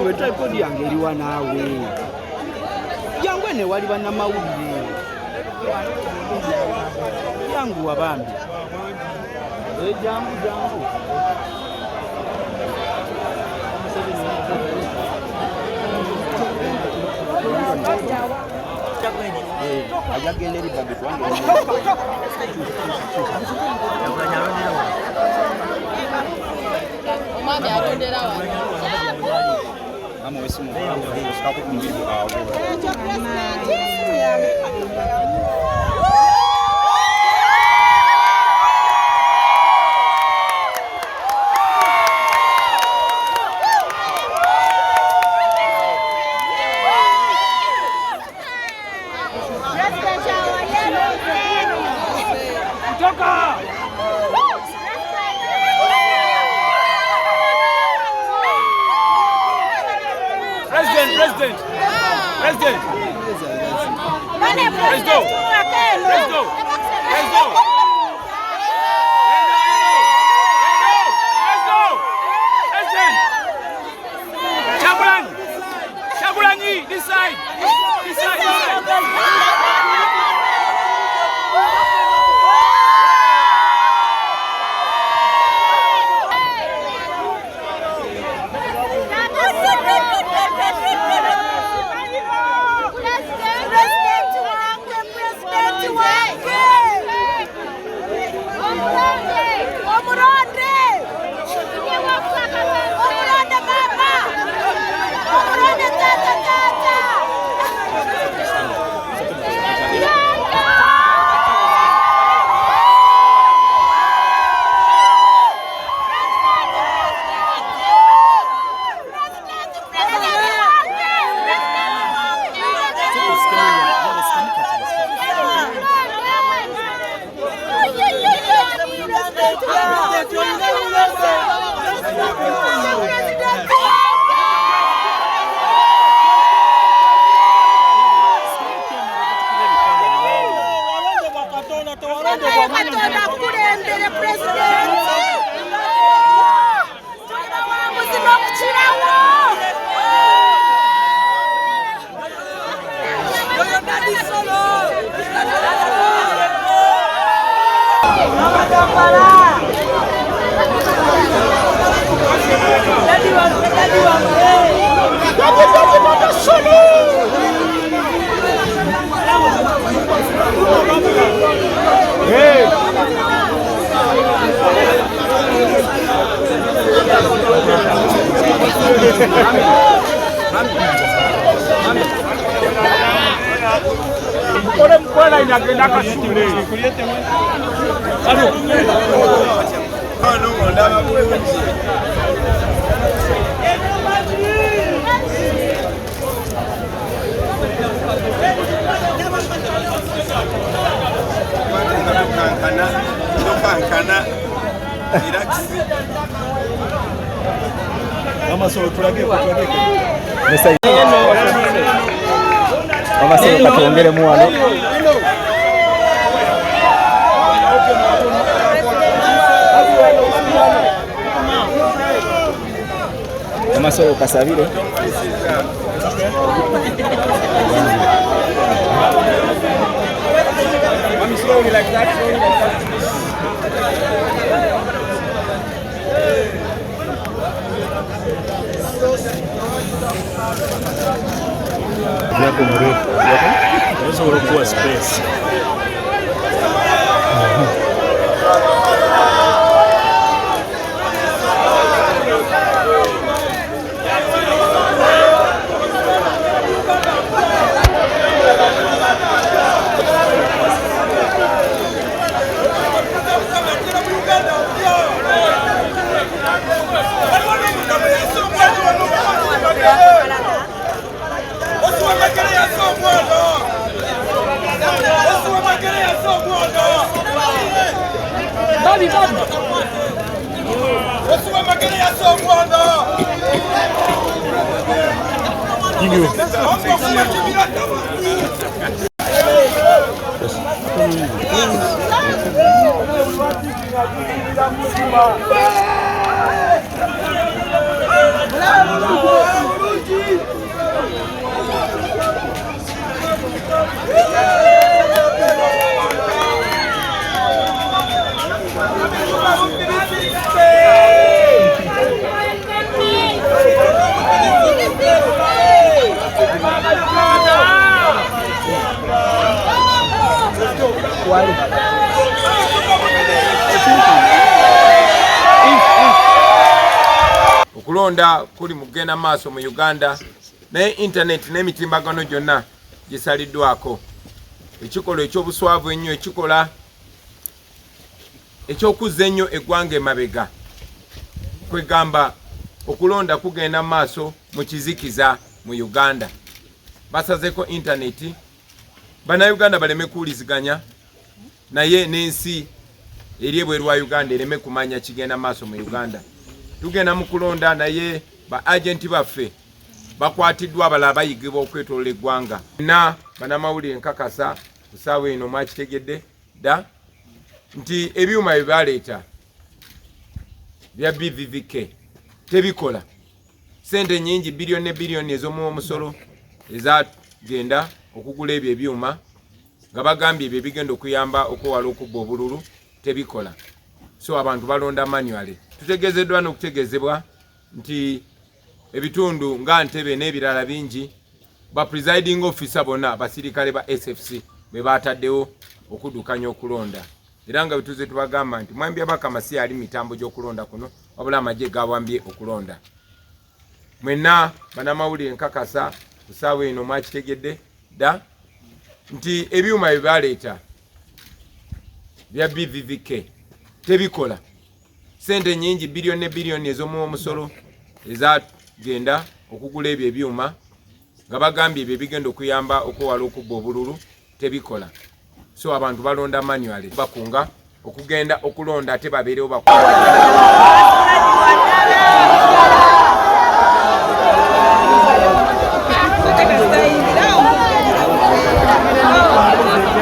we tripod yange eriwa naawe yangu ene wali bannamawulire yangu wabambi jangu ajagenda eri babe twange omwami arondera wano mama wesimu sikapo kumbibu awo Ore mkwela inagenda kasule. Alo. Ano ndaba kwewe. Kankana. Relax. Mama so tulage. Mama sasa tuongele muano. Mama sasa kasavile. Mami slowly like that, slowly like that. Yako mrefu. Unaweza kuokoa space. okulonda kuli mugenda maaso mu Uganda naye internet n'emitimbagano gyonna gisaliddwako. Ekikola eky'obuswavu ennyo, ekikola eky'okuzza ennyo eggwanga emabega, kwegamba okulonda kugenda maaso mu kizikiza mu Uganda. Basazeko internet bannayuganda baleme kuwuliziganya naye n'ensi eri ebweru wa Uganda ereme kumanya kigenda maaso mu Uganda. Tugenda mu kulonda naye ba agenti baffe bakwatiddwa abalala bayigibwa okwetolola eggwanga. Na bannamawulire nkakasa ku ssaawa eno mwakitegedde dda nti ebyuma bye baleeta bya BVVK tebikola. Sente nyingi biliyoni ne biliyoni ez'omu omusolo ezagenda okugula ebyo ebyuma nga bagambye ebyo bigenda okuyamba okwewala okubba obululu, tebikola. So abantu balonda manually. Tutegezeddwa n'okutegezebwa nti ebitundu nga Ntebe n'ebirala bingi ba presiding officer bonna abasirikale ba SFC be bataddewo okudukanya okulonda. Era nga bituze tubagamba nti mwambi abakamasi ali mitambo gy'okulonda kuno wabula amagye gawambye okulonda. Mwenna bannamawulire nkakasa ku ssaawa eno mwakitegedde dda nti ebyuma bye baleeta bya BVVK tebikola. Sente nyingi biliyoni ne biliyoni ez'omu omusolo ezagenda okugula ebyo ebyuma nga bagambye ebyo bigenda okuyamba okwewala okubba obululu, tebikola. So abantu balonda manually bakunga okugenda okulonda ate babeerewo bakunga.